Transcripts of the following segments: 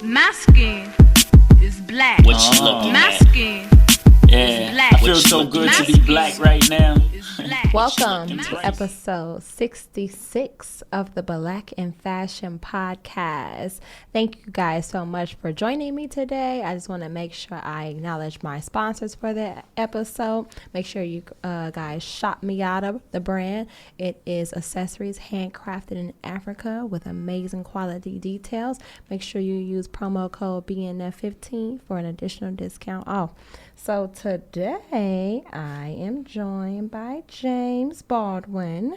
My skin is black. What you looking My at? skin Yeah, is black. I feel so good to be black right now. is black. Welcome to episode 66 of the Black in Fashion podcast. Thank you guys so much for joining me today. I just want to make sure I acknowledge my sponsors for the episode. Make sure you guys shop me out of the brand. It is accessories handcrafted in Africa with amazing quality details. Make sure you use promo code BNF15 for an additional discount off. So today I am joined by James Baldwin.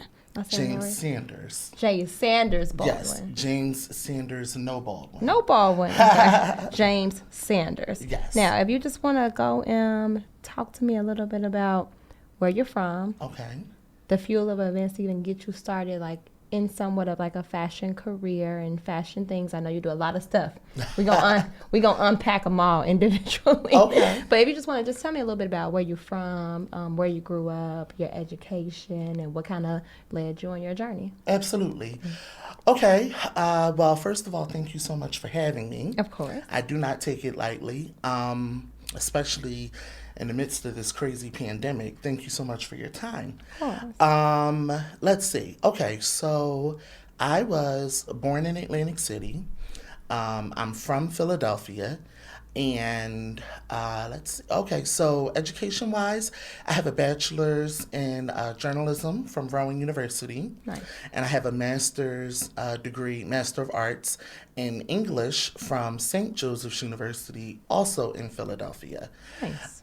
James Sanders. James Sanders Baldwin. Yes, James Sanders, no Baldwin. No Baldwin. Okay. James Sanders. Yes. Now, if you just want to go talk to me a little bit about where you're from, Okay. the fuel of events to even get you started, like in somewhat of like a fashion career and fashion things. I know you do a lot of stuff. We're gonna unpack them all individually. Okay. But if you just want to just tell me a little bit about where you're from, where you grew up, your education, and what kind of led you on your journey. Absolutely. Okay. Well, first of all, thank you so much for having me. Of course. I do not take it lightly, especially in the midst of this crazy pandemic. Thank you so much for your time. Of course. Let's see. Okay, so I was born in Atlantic City. I'm from Philadelphia. And let's see. Okay, so education-wise, I have a bachelor's in journalism from Rowan University. Nice. And I have a master's degree, Master of Arts in English from St. Joseph's University, also in Philadelphia. Nice.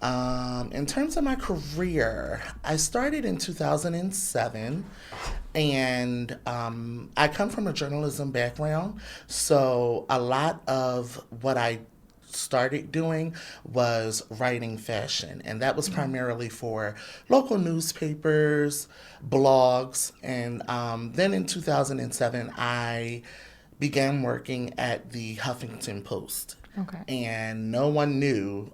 In terms of my career, I started in 2007, and I come from a journalism background, so a lot of what I started doing was writing fashion, and that was primarily for local newspapers, blogs, and then in 2007 I began working at the Huffington Post. Okay. And no one knew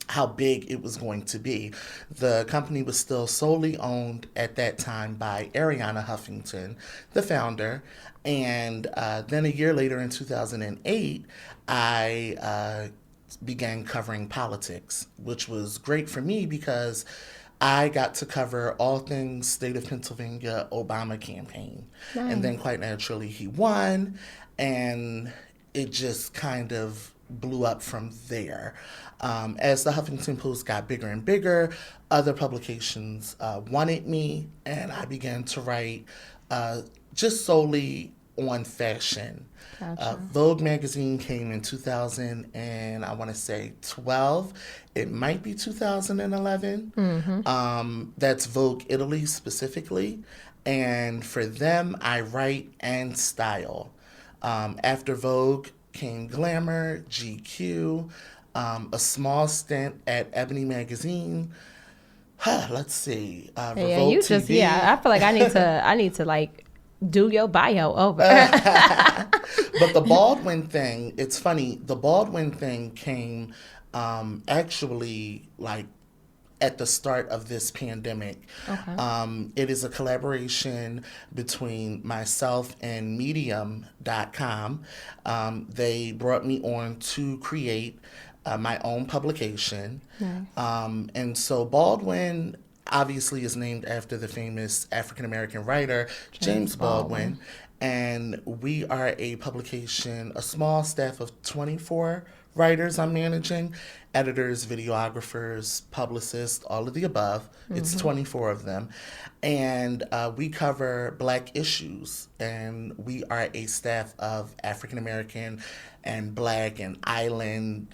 how big it was going to be. The company was still solely owned at that time by Ariana Huffington, the founder. And then a year later in 2008, I began covering politics, which was great for me because I got to cover all things state of Pennsylvania Obama campaign. Nice. And then quite naturally he won, and it just kind of blew up from there. As the Huffington Post got bigger and bigger, other publications wanted me, and I began to write just solely on fashion. Gotcha. Vogue magazine came in 2000 and I want to say 12. It might be 2011. Mm-hmm. That's Vogue Italy specifically. And for them, I write and style. After Vogue came Glamour, GQ, a small stint at Ebony magazine. Let's see. Revolt you TV. just I feel like I need to like do your bio over. But the Baldwin thing, it's funny, the Baldwin thing came actually like at the start of this pandemic. Okay. It is a collaboration between myself and Medium.com. They brought me on to create my own publication. Nice. And so Baldwin obviously is named after the famous African-American writer, James Baldwin. And we are a publication, a small staff of 24 writers I'm managing, editors, videographers, publicists, all of the above. Mm-hmm. It's 24 of them. And we cover Black issues, and we are a staff of African-American and Black and island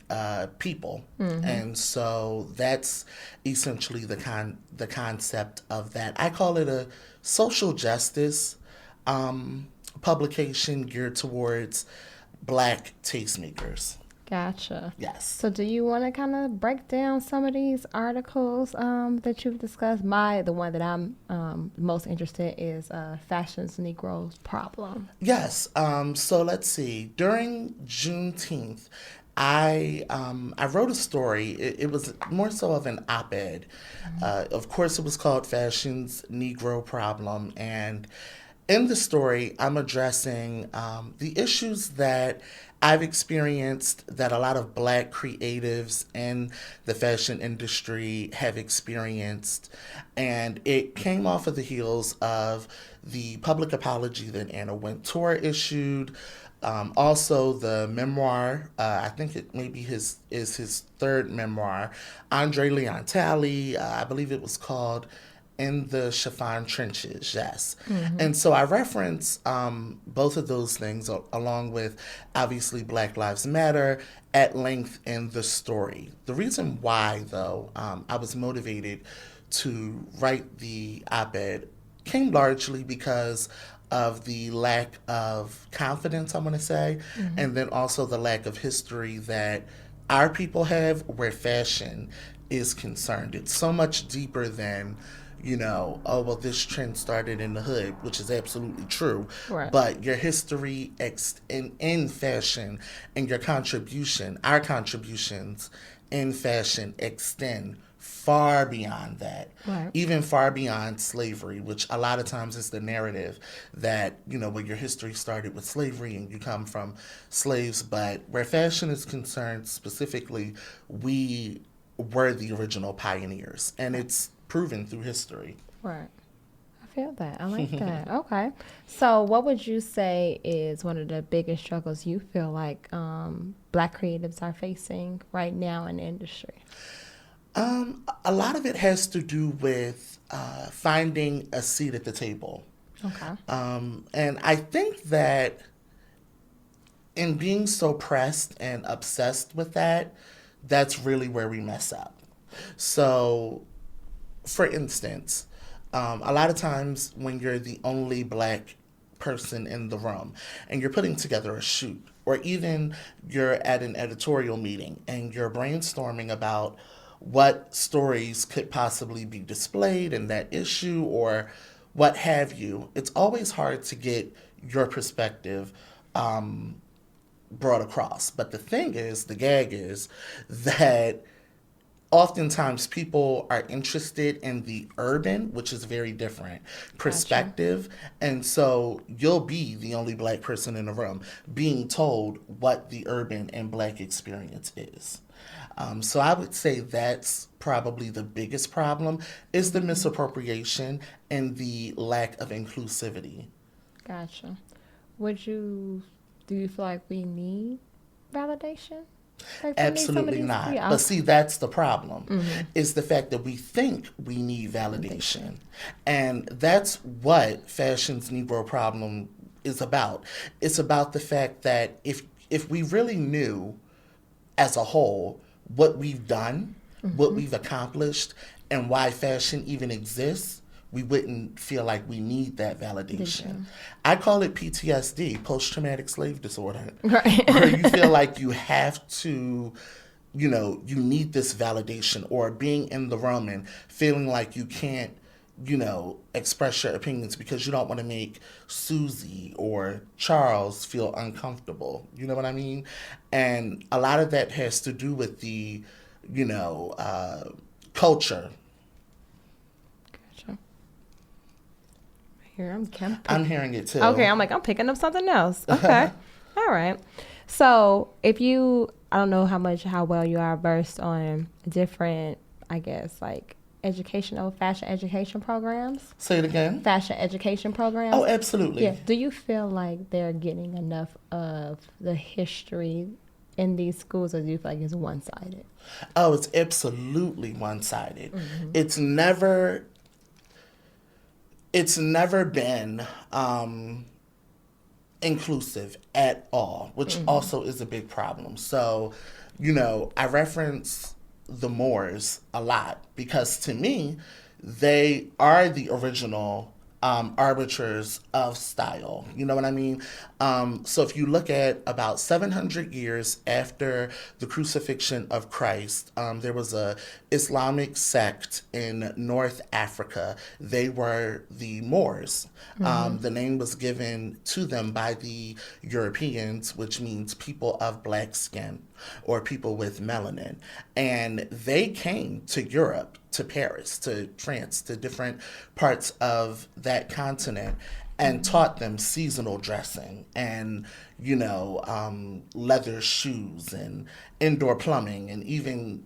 people. Mm-hmm. And so that's essentially the concept of that. I call it a social justice publication geared towards Black tastemakers. Gotcha. Yes. So do you want to kind of break down some of these articles that you've discussed? The one that I'm most interested in is Fashion's Negro's Problem. Yes. So let's see. During Juneteenth, I wrote a story. It was more so of an op-ed. Of course, it was called Fashion's Negro Problem. And in the story, I'm addressing the issues that I've experienced that a lot of Black creatives in the fashion industry have experienced, and it came off of the heels of the public apology that Anna Wintour issued. Also, the memoir, I think it maybe his third memoir, Andre Leon Talley, I believe it was called In the Chiffon Trenches, yes. And so I reference both of those things along with obviously Black Lives Matter at length in the story. The reason why, though, I was motivated to write the op-ed came largely because of the lack of confidence, I'm going to say, and then also the lack of history that our people have where fashion is concerned. It's so much deeper than, oh, well, this trend started in the hood, which is absolutely true. Right. But your history in fashion and our contributions in fashion extend far beyond that, right. Even far beyond slavery, which a lot of times is the narrative that, well, your history started with slavery and you come from slaves. But where fashion is concerned specifically, we were the original pioneers, and it's proven through history. Right. I feel that. I like that. Okay. So what would you say is one of the biggest struggles you feel like Black creatives are facing right now in the industry? A lot of it has to do with finding a seat at the table. Okay. And I think that in being so pressed and obsessed with that, that's really where we mess up. So, for instance, a lot of times when you're the only Black person in the room and you're putting together a shoot, or even you're at an editorial meeting and you're brainstorming about what stories could possibly be displayed in that issue or what have you, it's always hard to get your perspective brought across. But the gag is that oftentimes people are interested in the urban, which is very different, perspective. Gotcha. And so you'll be the only Black person in the room being told what the urban and Black experience is. So I would say that's probably the biggest problem, is the misappropriation and the lack of inclusivity. Gotcha. Do you feel like we need validation? Like Absolutely not. But see, that's the problem, is the fact that we think we need validation. And that's what fashion's Negro problem is about. It's about the fact that if we really knew as a whole what we've done, what we've accomplished, and why fashion even exists, we wouldn't feel like we need that validation. I call it PTSD, post-traumatic slave disorder, right. Where you feel like you have to, you need this validation, or being in the room and feeling like you can't, express your opinions because you don't want to make Susie or Charles feel uncomfortable. You know what I mean? And a lot of that has to do with the, culture. Gotcha. Here, I'm hearing it too. Okay, I'm picking up something else. Okay. All right. So I don't know how well you are versed on different, I guess, like fashion education programs. Say it again. Fashion education programs. Oh, absolutely. Yeah. Do you feel like they're getting enough of the history in these schools, or do you feel like it's one-sided? Oh, it's absolutely one-sided. It's never been inclusive at all, which also is a big problem. So, I reference the Moors a lot because to me, they are the original arbiters of style. You know what I mean? So if you look at about 700 years after the crucifixion of Christ, there was a Islamic sect in North Africa. They were the Moors. The name was given to them by the Europeans, which means people of black skin or people with melanin. And they came to Europe, to Paris, to France, to different parts of that continent. and taught them seasonal dressing and, leather shoes and indoor plumbing and even,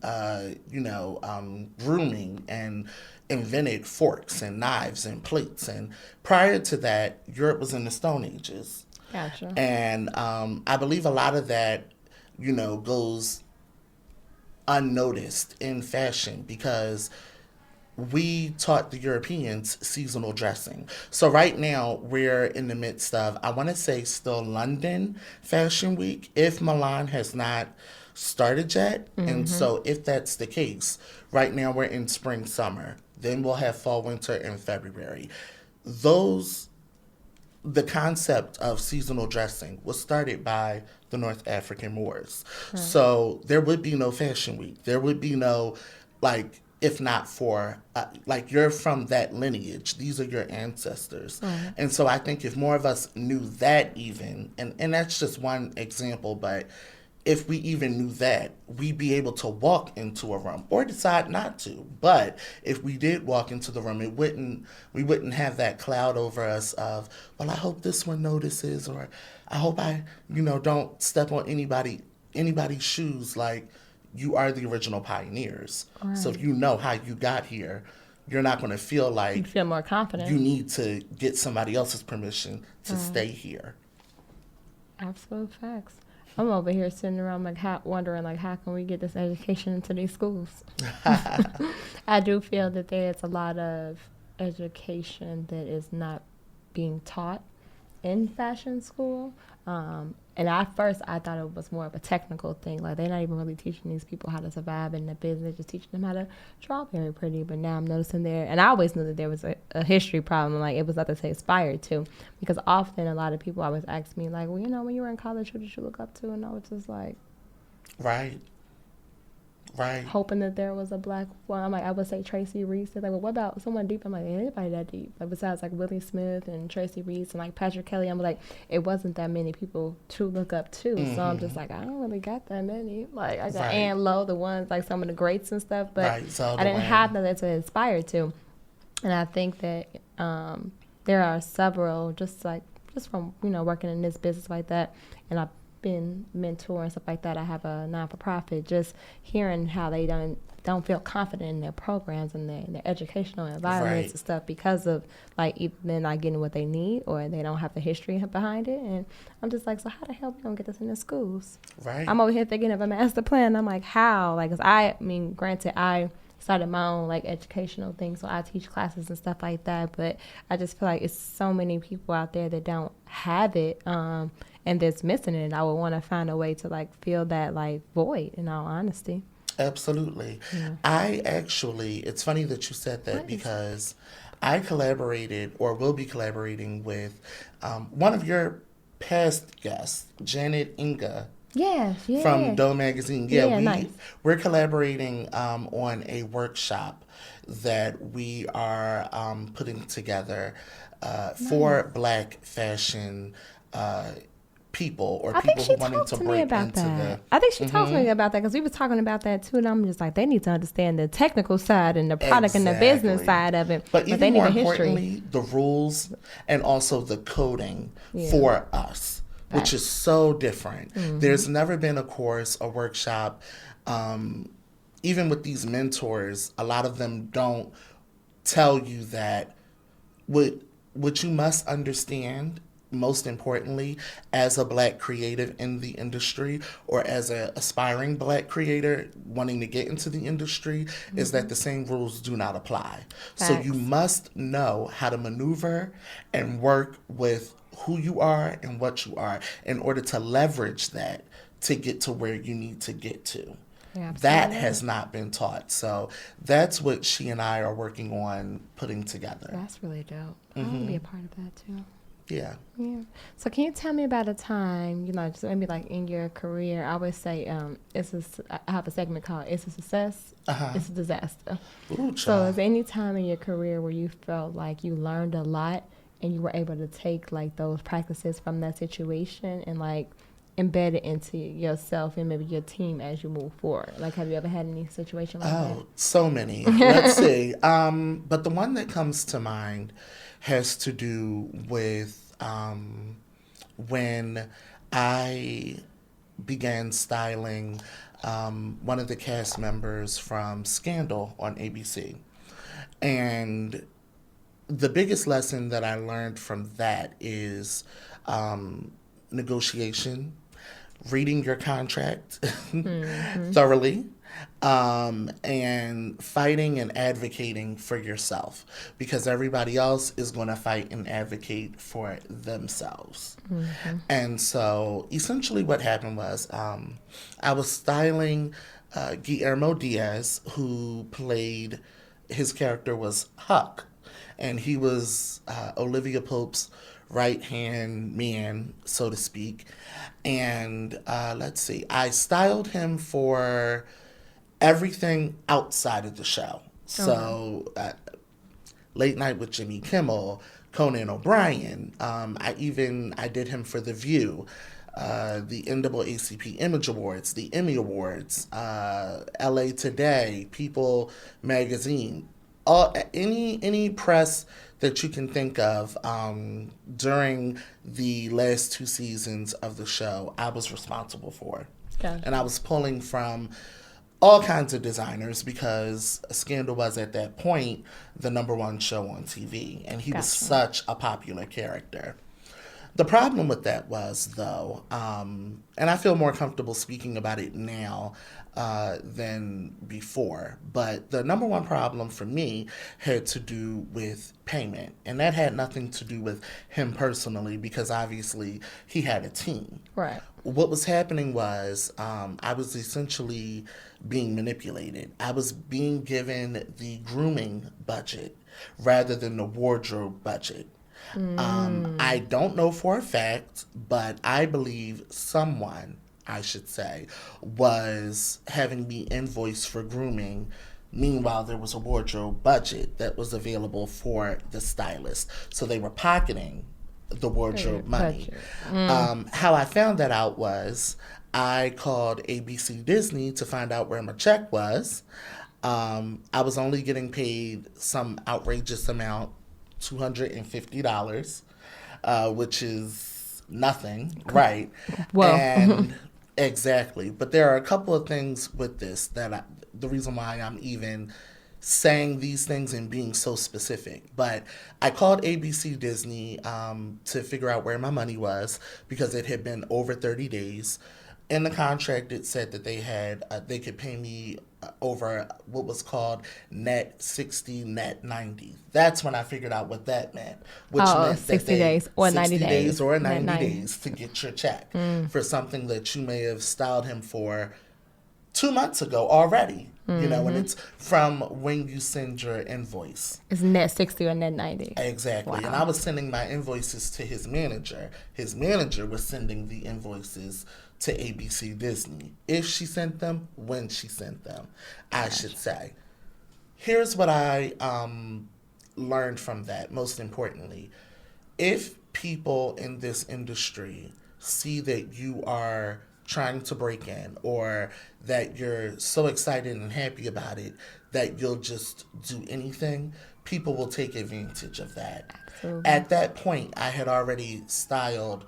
grooming, and invented forks and knives and plates. And prior to that, Europe was in the Stone Ages. Gotcha. And I believe a lot of that, goes unnoticed in fashion because we taught the Europeans seasonal dressing. So right now we're in the midst of, I want to say, still London Fashion Week, if Milan has not started yet. And so if that's the case, right now we're in spring, summer. Then we'll have fall, winter in February. The concept of seasonal dressing was started by the North African Moors. So there would be no Fashion Week. There would be no, if not for, you're from that lineage. These are your ancestors. And so I think if more of us knew that even, and that's just one example, but if we even knew that, we'd be able to walk into a room or decide not to. But if we did walk into the room, we wouldn't have that cloud over us of, well, I hope this one notices, or I hope I, don't step on anybody's shoes. Like, you are the original pioneers. Right. So if you know how you got here, you're not going to feel like you feel more confident. You need to get somebody else's permission to stay here. Absolute facts. I'm over here sitting around wondering how can we get this education into these schools? I do feel that there's a lot of education that is not being taught in fashion school. And at first I thought it was more of a technical thing. Like, they're not even really teaching these people how to survive in the business, just teaching them how to draw very pretty. But now I'm noticing and I always knew that there was a history problem. Like, it was nothing to aspire to. Because often a lot of people always ask me, like, well, when you were in college, who did you look up to? And I was just like... Right. Hoping that there was a black one. I'm like, I would say Tracy Reese. They're like, well, what about someone deep? I'm like, ain't anybody that deep. Like, besides Willie Smith and Tracy Reese and Patrick Kelly, I'm like, it wasn't that many people to look up to. So I'm just like, I don't really got that many. Like, I got Ann Lowe, the ones, some of the greats and stuff, but I didn't have nothing to aspire to. And I think that there are several, just from, working in this business like that, and I've been mentoring stuff like that. I have a non-for-profit, just hearing how they don't feel confident in their programs and their educational environments and stuff because of either they're not getting what they need or they don't have the history behind it. And I'm just like, so how the hell we gonna get this in the schools? Right. I'm over here thinking of a master plan. I'm like, how? Because granted, I started my own educational thing, so I teach classes and stuff like that. But I just feel like it's so many people out there that don't have it. And that's missing it. I would want to find a way to fill that void, in all honesty. Absolutely. Yeah. It's funny that you said that because I collaborated or will be collaborating with one of your past guests, Janet Inga. Yeah. From Doe Magazine. Yeah, nice. We're collaborating on a workshop that we are putting together for Black fashion people or people who wanting to break into the... I think she talked to me about that because we was talking about that too, and I'm just like, they need to understand the technical side and the product and the business side of it. But even more importantly, the rules and also the coding for us, which is so different. There's never been a course, a workshop, even with these mentors, a lot of them don't tell you that what you must understand, most importantly, as a Black creative in the industry or as an aspiring Black creator wanting to get into the industry, is that the same rules do not apply. Facts. So you must know how to maneuver and work with who you are and what you are in order to leverage that to get to where you need to get to. Yeah, that has not been taught. So that's what she and I are working on putting together. That's really dope. I want to be a part of that too. Yeah. So can you tell me about a time, just maybe in your career? I always say I have a segment called It's a Success, It's a Disaster. Ooh, so is there any time in your career where you felt like you learned a lot and you were able to take those practices from that situation and embedded into yourself and maybe your team as you move forward? Like, have you ever had any situation like that? Oh, so many. Let's see. But the one that comes to mind has to do with when I began styling one of the cast members from Scandal on ABC. And the biggest lesson that I learned from that is negotiation, reading your contract thoroughly, and fighting and advocating for yourself, because everybody else is going to fight and advocate for themselves. And so essentially what happened was I was styling Guillermo Diaz, who played, his character was Huck, and he was Olivia Pope's right-hand man, so to speak. And let's see, I styled him for everything outside of the show. So Late Night with Jimmy Kimmel, Conan O'Brien. I did him for The View, the NAACP Image Awards, the Emmy Awards, LA Today, People Magazine, any press that you can think of during the last 2 seasons of the show, I was responsible for. Gotcha. And I was pulling from all kinds of designers, because Scandal was at that point the #1 show on TV, and he was such a popular character. The problem with that was, though, and I feel more comfortable speaking about it now than before, but the #1 problem for me had to do with payment, and that had nothing to do with him personally, because obviously he had a team. Right. What was happening was I was essentially being manipulated. I was being given the grooming budget rather than the wardrobe budget. I don't know for a fact, but I believe someone, I should say, was having me invoice for grooming. Meanwhile, there was a wardrobe budget that was available for the stylist. So they were pocketing the wardrobe money. How I found that out was I called ABC Disney to find out where my check was. I was only getting paid some outrageous amount, $250, which is nothing, right? Well, and exactly. But there are a couple of things with this that the reason why I'm even saying these things and being so specific. But I called ABC Disney to figure out where my money was, because it had been over 30 days. In the contract, it said that they could pay me over what was called net 60, net 90. That's when I figured out what that meant. Which meant 60 days or 90 days. 60 days or 90 days to get your check for something that you may have styled him for 2 months ago already. You know, and it's from when you send your invoice. It's net 60 or net 90. Exactly. Wow. And I was sending my invoices to his manager. His manager was sending the invoices to ABC Disney. If she sent them, when she sent them, I should say. Here's what I learned from that, most importantly. If people in this industry see that you are trying to break in, or that you're so excited and happy about it that you'll just do anything, people will take advantage of that. Absolutely. At that point, I had already styled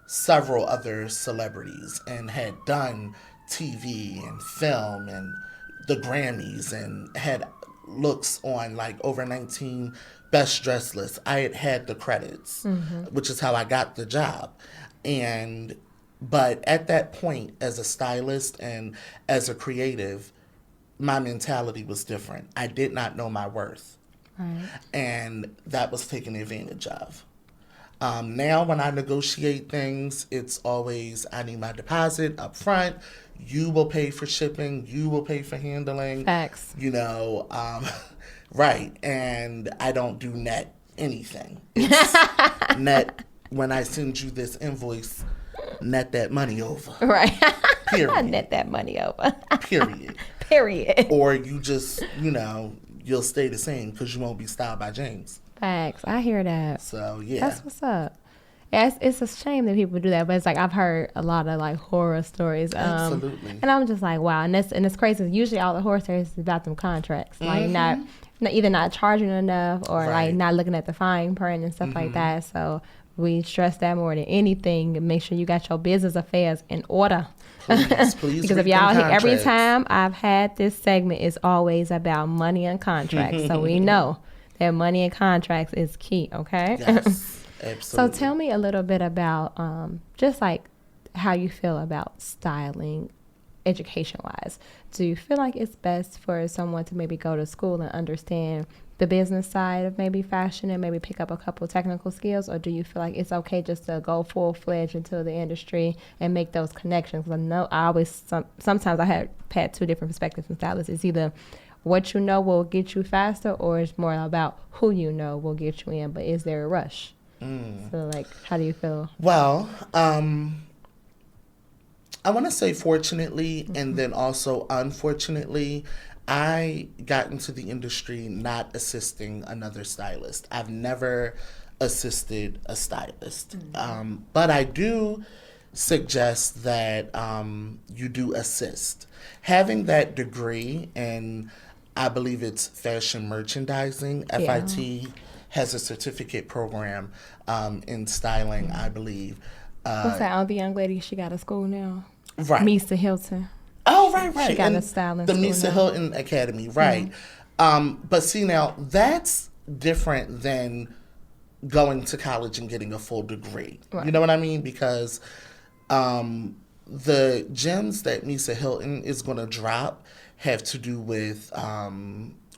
several other celebrities and had done TV and film and the Grammys, and had looks on like over 19 best dressed lists. I had the credits, which is how I got the job. But at that point, as a stylist and as a creative, my mentality was different. I did not know my worth. Right. And that was taken advantage of. Now, when I negotiate things, it's always, I need my deposit up front. You will pay for shipping. You will pay for handling. Facts. You know, right. And I don't do net anything. It's net, when I send you this invoice, net that money over. Right. Period. Net that money over. Period. Period. Or you just, you'll stay the same because you won't be styled by James. Facts. I hear that. So, yeah. That's what's up. It's a shame that people do that, but it's like I've heard a lot of like horror stories. Absolutely. And I'm just like, wow. And it's crazy. Usually all the horror stories is about them contracts, like not either not charging enough or like not looking at the fine print and stuff like that. So we stress that more than anything. Make sure you got your business affairs in order. Please because if y'all every time I've had this segment is always about money and contracts. So we know that money and contracts is key, okay? Yes, absolutely. So tell me a little bit about just like how you feel about styling education-wise. Do you feel like it's best for someone to maybe go to school and understand the business side of maybe fashion and maybe pick up a couple technical skills, or do you feel like it's okay just to go full-fledged into the industry and make those connections? 'Cause I know I always sometimes I had two different perspectives from stylists. It's either what you know will get you faster, or it's more about who you know will get you in, but is there a rush? So like, how do you feel? Well, I want to say fortunately and then also unfortunately, I got into the industry not assisting another stylist. I've never assisted a stylist. But I do suggest that you do assist. Having that degree, and I believe it's fashion merchandising, FIT has a certificate program in styling, I believe. What's that other young lady? She got a school now. Right. Misa Hilton. Oh, right. She got and a styling the school Misa now. Hilton Academy, right. But see, now, that's different than going to college and getting a full degree. Right. You know what I mean? Because the gems that Misa Hilton is going to drop have to do with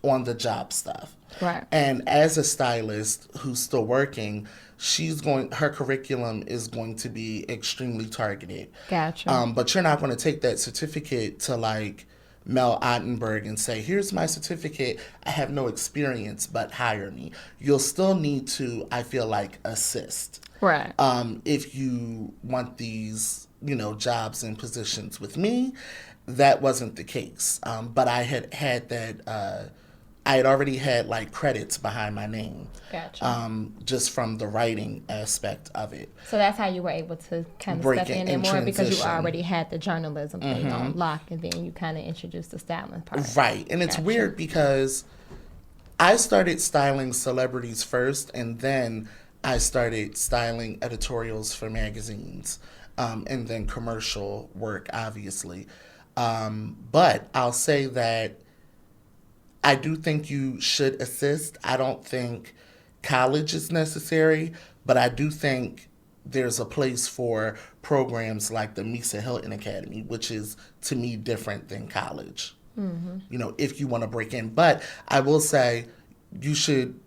on-the-job stuff. Right. And as a stylist who's still working, her curriculum is going to be extremely targeted. Gotcha. But you're not going to take that certificate to like Mel Ottenberg and say, here's my certificate. I have no experience, but hire me. You'll still need to, I feel like, assist. Right. If you want these, jobs and positions with me, that wasn't the case. But I had that, I had already had like credits behind my name. Gotcha. Just from the writing aspect of it. So that's how you were able to kind of Break step in it there and more because you transition. already had the journalism thing on lock, and then you kind of introduced the styling part. Right. And it's weird because I started styling celebrities first, and then I started styling editorials for magazines, and then commercial work, obviously. But I'll say that I do think you should assist. I don't think college is necessary, but I do think there's a place for programs like the Misa Hilton Academy, which is, to me, different than college, if you want to break in. But I will say you should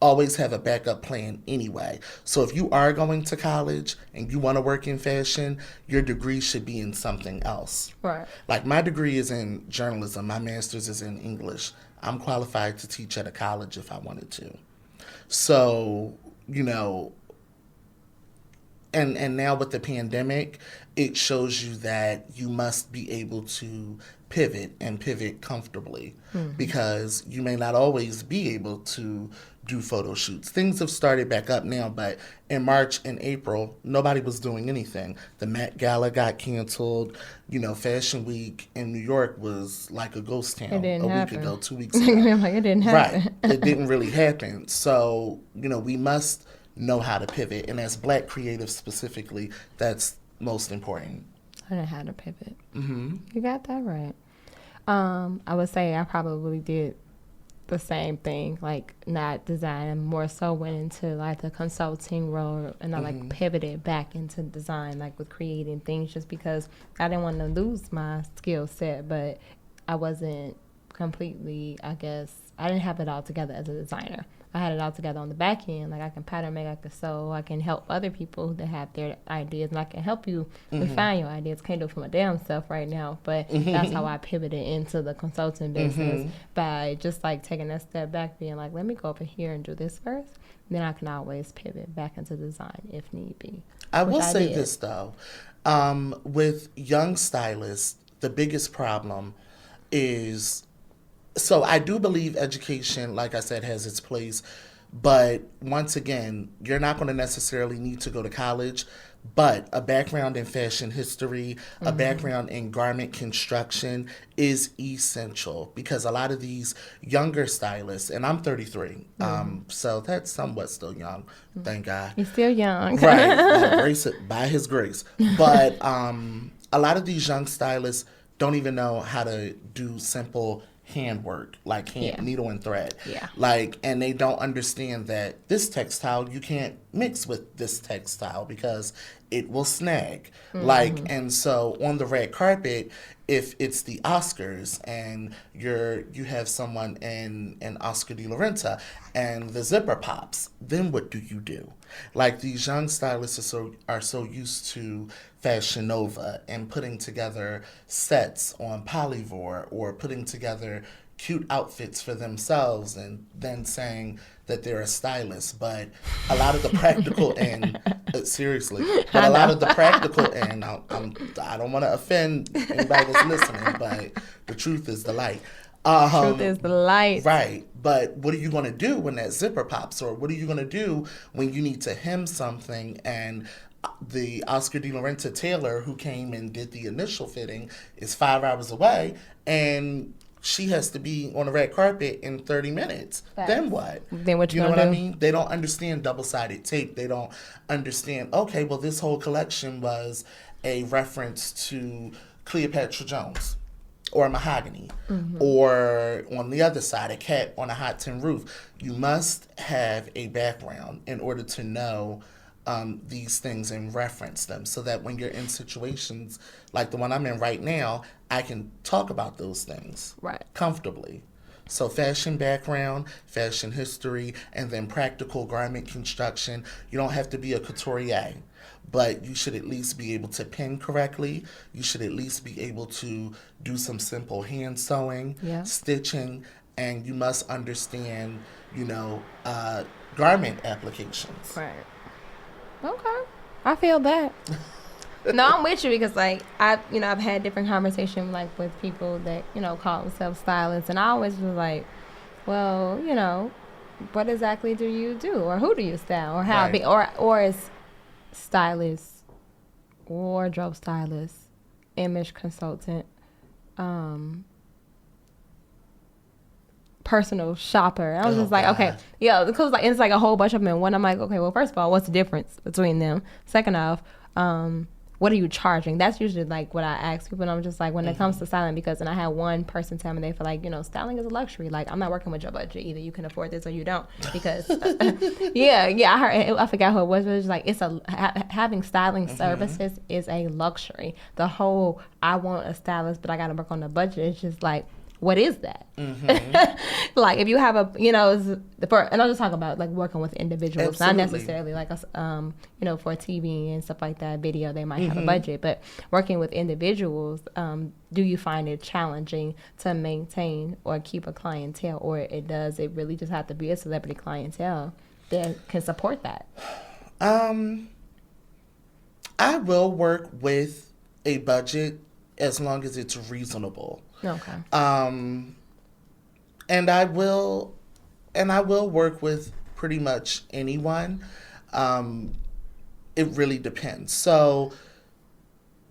always have a backup plan anyway. So if you are going to college and you want to work in fashion, your degree should be in something else. Right. Like my degree is in journalism. My master's is in English. I'm qualified to teach at a college if I wanted to. So, and now with the pandemic, it shows you that you must be able to pivot and pivot comfortably because you may not always be able to do photo shoots. Things have started back up now, but in March and April, nobody was doing anything. The Met Gala got canceled. Fashion Week in New York was like a ghost town week ago, 2 weeks ago. Like it didn't happen. Right. It didn't really happen. So, we must know how to pivot. And as Black creatives specifically, that's most important. I know how to pivot. You got that right. I would say I probably did the same thing, like not design, more so went into like the consulting role, and I like pivoted back into design, like with creating things, just because I didn't want to lose my skill set, but I wasn't completely, I guess, I didn't have it all together as a designer. I had it all together on the back end. Like I can pattern make, I can sew, I can help other people that have their ideas, and I can help you refine your ideas. Can't do it for my damn self right now, but that's how I pivoted into the consulting business by just like taking that step back, being like, let me go over here and do this first. Then I can always pivot back into design if need be. I will say this though, with young stylists, the biggest problem is, so I do believe education, like I said, has its place, But once again, you're not going to necessarily need to go to college, but a background in fashion history, a background in garment construction is essential, because a lot of these younger stylists, and I'm 33, so that's somewhat still young, thank God. You're still young. Right, by his grace. But a lot of these young stylists don't even know how to do simple handwork, like needle and thread. Yeah. Like, and they don't understand that this textile you can't mix with this textile because it will snag. Like, and so on the red carpet, if it's the Oscars and you have someone in an Oscar de la Renta and the zipper pops, then what do you do? Like, these young stylists are so used to Fashion Nova and putting together sets on Polyvore, or putting together cute outfits for themselves and then saying that they're a stylist. But a lot of the practical end, seriously, but a lot of the practical end, I don't want to offend anybody that's listening, but the truth is the light. Truth is the light. Right. But what are you going to do when that zipper pops? Or what are you going to do when you need to hem something and the Oscar de la Renta tailor who came and did the initial fitting is 5 hours away and she has to be on the red carpet in 30 minutes. Facts. Then what? Then what you know what do? I mean? They don't understand double-sided tape. They don't understand, okay, well, this whole collection was a reference to Cleopatra Jones or mahogany, or on the other side, a cat on a hot tin roof. You must have a background in order to know these things and reference them, so that when you're in situations like the one I'm in right now, I can talk about those things comfortably. So fashion background, fashion history, and then practical garment construction. You don't have to be a couturier, but you should at least be able to pin correctly. You should at least be able to do some simple hand sewing, stitching, and you must understand, garment applications. Right. Okay. I feel that. No, I'm with you, because I've had different conversations with people that, call themselves stylists, and I always was like, well, what exactly do you do, or who do you style, or how be, or is stylist, wardrobe stylist, image consultant, personal shopper. And I was just like, okay, because it's like a whole bunch of them in one. I'm like, okay, well, first of all, what's the difference between them? Second off, what are you charging? That's usually what I ask people. And I'm just like, when it comes to styling, because, and I had one person tell me they feel like, styling is a luxury. Like, I'm not working with your budget. Either you can afford this or you don't. Because, I heard, I forgot who it was, but it was like, having styling services is a luxury. The whole, I want a stylist, but I got to work on the budget. It's just like, what is that? Like, if you have and I'll just talk about working with individuals, Absolutely. not necessarily for TV and stuff like that, video, they might have a budget, but working with individuals, do you find it challenging to maintain or keep a clientele, or does it really just have to be a celebrity clientele that can support that? I will work with a budget as long as it's reasonable. Okay. And I will work with pretty much anyone. It really depends. So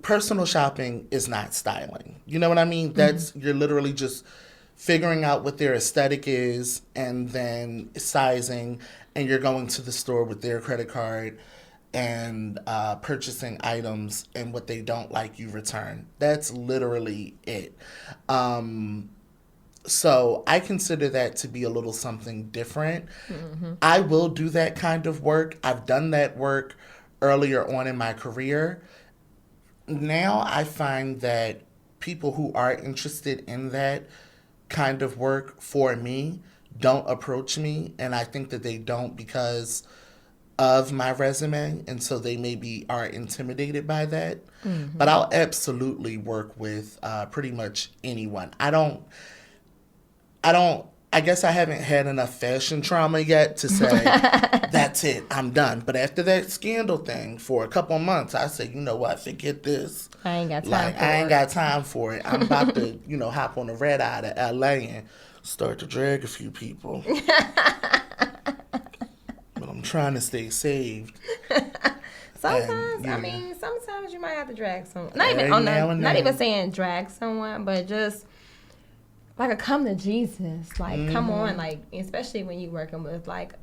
personal shopping is not styling. You know what I mean? You're literally just figuring out what their aesthetic is and then sizing, and you're going to the store with their credit card and purchasing items, and what they don't like, you return. That's literally it. So I consider that to be a little something different. I will do that kind of work. I've done that work earlier on in my career. Now I find that people who are interested in that kind of work for me don't approach me, and I think that they don't because of my resume, and so they maybe are intimidated by that. But I'll absolutely work with pretty much anyone. I guess I haven't had enough fashion trauma yet to say, that's it, I'm done. But after that scandal thing for a couple months, I said, you know what, forget this. I ain't got time for it. I ain't got time for it. I'm about to, hop on the red eye to LA and start to drag a few people. trying to stay saved. Sometimes, And, sometimes you might have to drag someone. Not Every even saying drag someone, but just like a come to Jesus. Like, come on, like, especially when you're working with like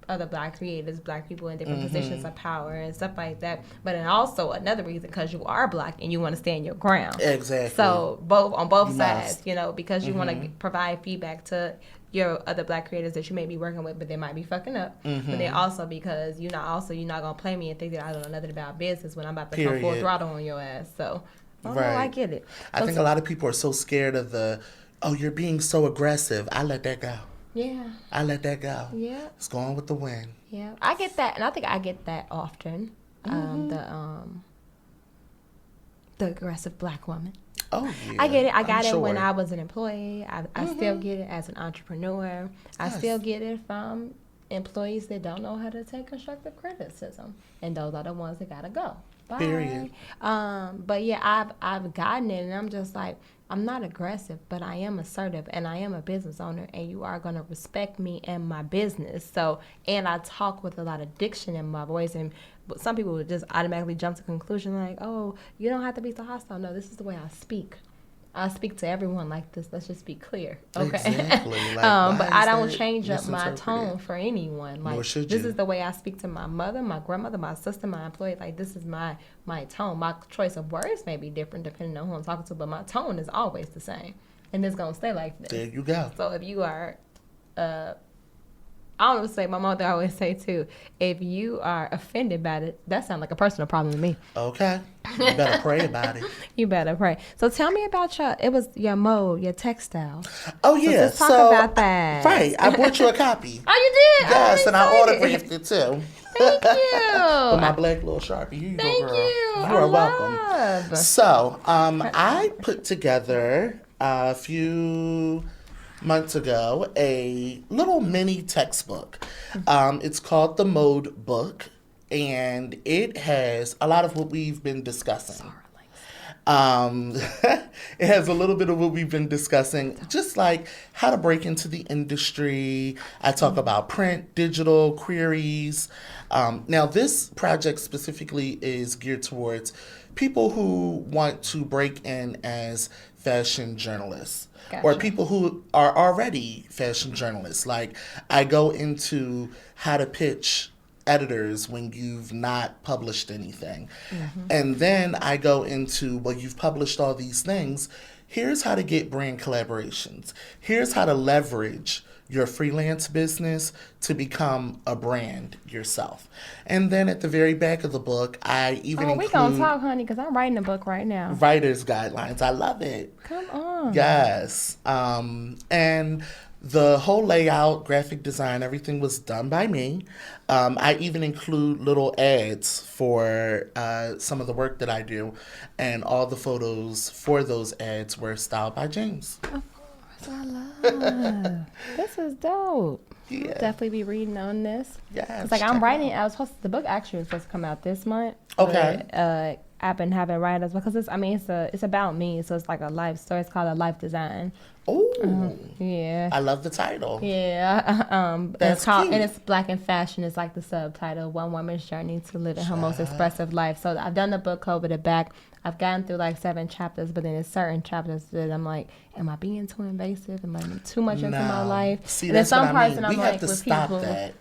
other Black creators, Black people in different positions of power and stuff like that. But then also another reason, because you are Black and you want to stand your ground. Exactly. So on both You sides, must. you know, because you want to provide feedback to your other Black creators that you may be working with, but they might be fucking up. But then also because you're not gonna play me and think that I don't know nothing about business when I'm about to come full throttle on your ass. So, I get it. I think a lot of people are so scared of you're being so aggressive. I let that go. Yeah. I let that go. Yeah. It's going with the wind. Yeah. I get that, and I think I get that often. The aggressive Black woman. Oh, yeah. I get it. I got I'm it when sure. I was an employee. I still get it as an entrepreneur. I still get it from employees that don't know how to take constructive criticism, and those are the ones that gotta go. Bye. Period. But yeah, I've gotten it, and I'm just like, I'm not aggressive, but I am assertive, and I am a business owner, and you are gonna respect me and my business. So, and I talk with a lot of diction in my voice, and some people would just automatically jump to conclusion like, oh, you don't have to be so hostile. No, this is the way I speak. I speak to everyone like this. Let's just be clear, okay? Exactly. But I don't change up my tone for anyone. Like, Nor should this you. is the way I speak to my mother, my grandmother, my sister, my employee. Like, this is my tone. My choice of words may be different depending on who I'm talking to, but my tone is always the same, and it's gonna stay like this. There you go. So if you are, I always say, my mother always say too, if you are offended by it, that sounds like a personal problem to me. Okay. You better pray about it. You better pray. So tell me about your mode, your textile. Oh, yeah. So let's talk about that. Right. I bought you a copy. Oh, you did? Yes, and I excited. autographed it too. Thank you. With my black little Sharpie. Here you go, Thank girl. you. You are welcome. Love. So, I put together a few months ago a little mini textbook. It's called the Mode Book, and it has a lot of what we've been discussing. It has a little bit of what we've been discussing, just like how to break into the industry. I talk about print, digital, queries. Now, this project specifically is geared towards people who want to break in as fashion journalists. Gotcha. Or people who are already fashion journalists. Like, I go into how to pitch editors when you've not published anything. And then I go into, well, you've published all these things. Here's how to get brand collaborations. Here's how to leverage your freelance business to become a brand yourself. And then at the very back of the book, I even we include gonna talk, honey, because I'm writing a book right now. writer's guidelines. I love it. Come on. Yes. And the whole layout, graphic design, everything was done by me. I even include little ads for some of the work that I do, and all the photos for those ads were styled by James. I love. This is dope. Yeah. I'll definitely be reading on this. Yes, It's like check I'm it writing. out. The book actually was supposed to come out this month. Okay. But, I've been having writers because it's about me, so it's like a life story. It's called A Life Design. Oh, Yeah. I love the title. Yeah, That's it's called, cute. and it's Black in Fashion. It's like the subtitle, One Woman's Journey to Living Her Most Expressive Life. So I've done the book cover to back. I've gotten through like 7 chapters, but then there's certain chapters that I'm like, am I being too invasive? Am I too much into my No. life? See, and then that's what I mean. and I'm We like, have to with stop people. that.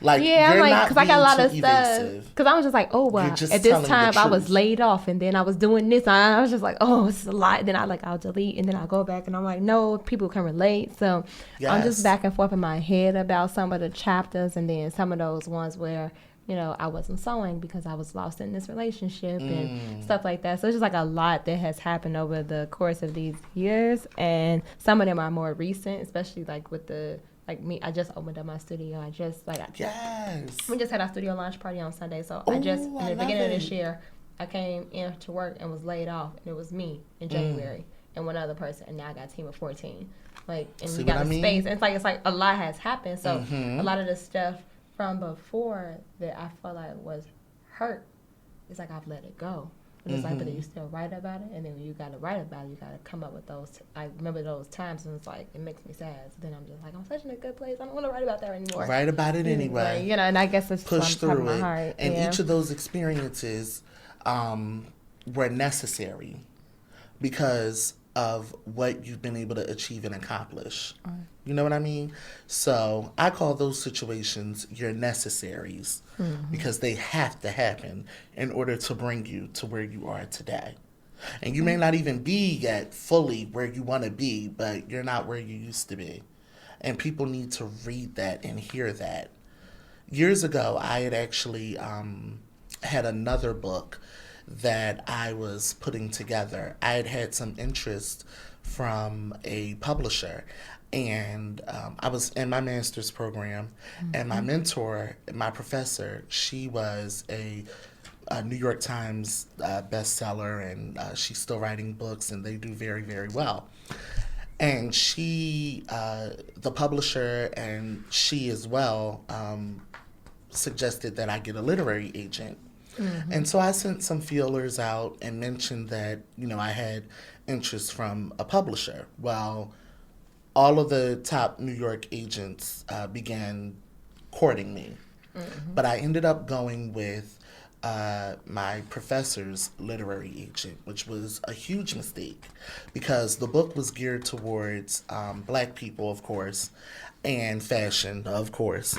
Like, Yeah, I'm you're like, not because I got a lot being of too stuff. evasive. Because I was just like, oh, well, You're just at this telling the time I was truth. laid off, and then I was doing this. And I was just like, oh, it's a lot. Then I'll delete, and then I'll go back, and I'm like, no, people can relate. So I'm just Yes. back and forth in my head about some of the chapters, and then some of those ones where, I wasn't sewing because I was lost in this relationship and stuff like that. So it's just like a lot that has happened over the course of these years, and some of them are more recent, especially like with me. I just opened up my studio. Yes. We just had our studio launch party on Sunday. So Ooh, in the I love beginning of this it. year, I came in to work and was laid off, and it was me in January and one other person, and now I got a team of 14. And See we what got I a mean? space. And it's like a lot has happened. So a lot of the stuff from before that I felt like was hurt, it's like I've let it go. But it's like, but then you still write about it, and then when you got to write about it, you got to come up with those. I remember those times, and it's like, it makes me sad. So then I'm just like, I'm such in a good place. I don't want to write about that anymore. Write about it anyway. You know, and I guess it's push from through my it. heart. And each of those experiences were necessary because of what you've been able to achieve and accomplish. You know what I mean? So I call those situations your necessaries because they have to happen in order to bring you to where you are today. And you may not even be yet fully where you want to be, but you're not where you used to be. And people need to read that and hear that. Years ago, I had actually had another book that I was putting together. I had some interest from a publisher, and I was in my master's program, and my mentor, my professor, she was a New York Times bestseller, and she's still writing books, and they do very, very well. And she, the publisher, and she as well, suggested that I get a literary agent. And so I sent some feelers out and mentioned that, you know, I had interest from a publisher. Well, all of the top New York agents began courting me. But I ended up going with my professor's literary agent, which was a huge mistake because the book was geared towards Black people, of course, and fashion, of course.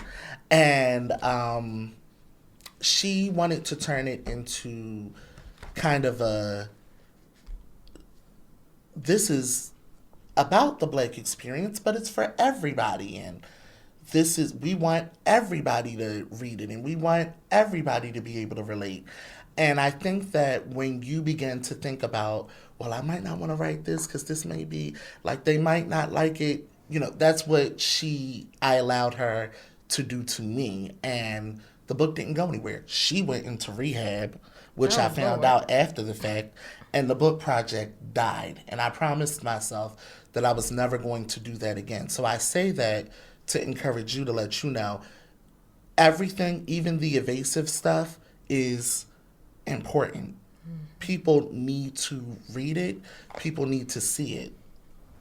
And she wanted to turn it into kind of this is about the Black experience, but it's for everybody. And we want everybody to read it, and we want everybody to be able to relate. And I think that when you begin to think about, well, I might not want to write this because this may be, like, they might not like it, you know, that's what I allowed her to do to me. And the book didn't go anywhere. She went into rehab, which I found out after the fact, and the book project died. And I promised myself that I was never going to do that again. So I say that to encourage you, to let you know, everything, even the evasive stuff, is important. People need to read it. People need to see it.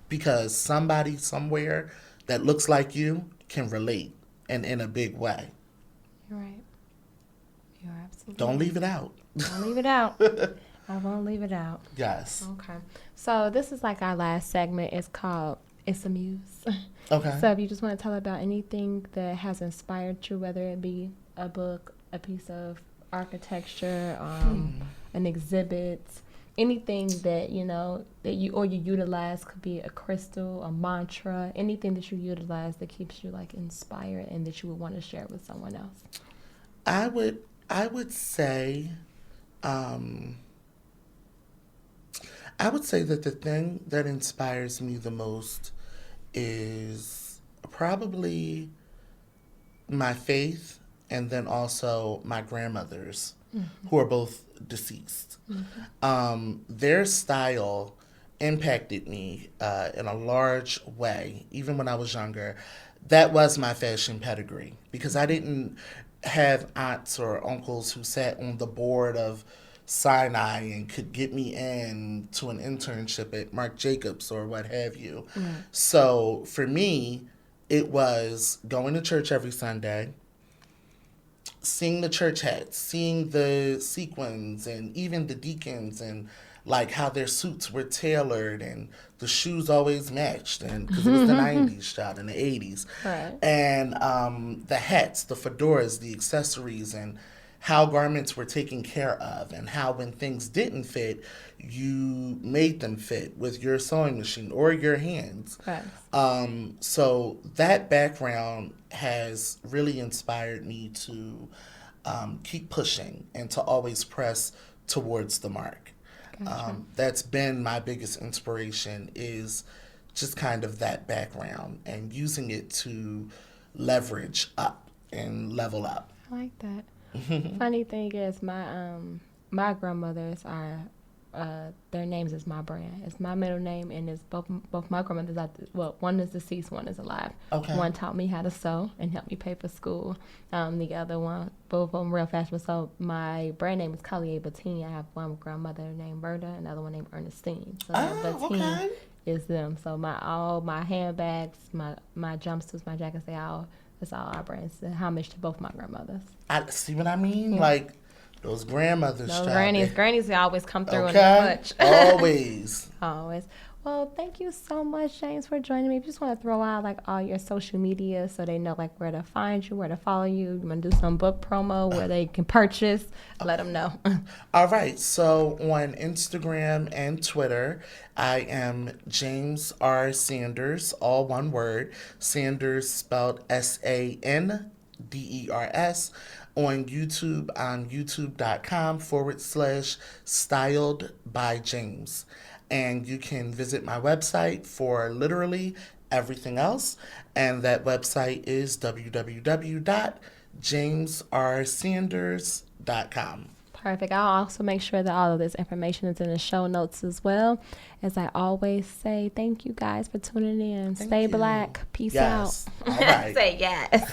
Because somebody somewhere that looks like you can relate, and in a big way. You're right. You're absolutely Don't leave it out. Don't leave it out. I won't leave it out. Yes. Okay. So this is like our last segment. It's called It's a Muse. Okay. So if you just want to tell about anything that has inspired you, whether it be a book, a piece of architecture, an exhibit, anything that, you know, that you utilize, could be a crystal, a mantra, anything that you utilize that keeps you like inspired and that you would want to share with someone else. I would say that the thing that inspires me the most is probably my faith, and then also my grandmothers, who are both deceased. Their style impacted me in a large way, even when I was younger. That was my fashion pedigree, because I didn't have aunts or uncles who sat on the board of Sinai and could get me in to an internship at Marc Jacobs or what have you. So for me, it was going to church every Sunday, seeing the church hats, seeing the sequins, and even the deacons, and like how their suits were tailored, and the shoes always matched, and because it was the 90s, child, in the 80s. Right. And the hats, the fedoras, the accessories, and how garments were taken care of, and how when things didn't fit, you made them fit with your sewing machine or your hands. Right. So that background has really inspired me to keep pushing and to always press towards the mark. Gotcha. That's been my biggest inspiration, is just kind of that background and using it to leverage up and level up. I like that. Funny thing is, my grandmothers are their names is my brand. It's my middle name, and it's both my grandmothers. One is deceased, one is alive. Okay. One taught me how to sew and helped me pay for school. The other one, both of them real fashionable. So my brand name is Collier Bettini. I have one grandmother named Berta, another one named Ernestine. So Bettini is them. So all my handbags, my jumpsuits, my jackets, it's all our brands. Homage to both my grandmothers. I see what I mean, like. Those grandmothers. Those grannies always come through in okay. the clutch. Always. Always. Well, thank you so much, James, for joining me. Just want to throw out like all your social media so they know like where to find you, where to follow you. You want to do some book promo where they can purchase? Let them know. All right. So on Instagram and Twitter, I am James R. Sanders, all one word. Sanders spelled SANDERS. On YouTube, on youtube.com/Styled by James. And you can visit my website for literally everything else. And that website is www.jamesrsanders.com. Perfect. I'll also make sure that all of this information is in the show notes as well. As I always say, thank you guys for tuning in. Stay black. Peace out. All right. Say yes.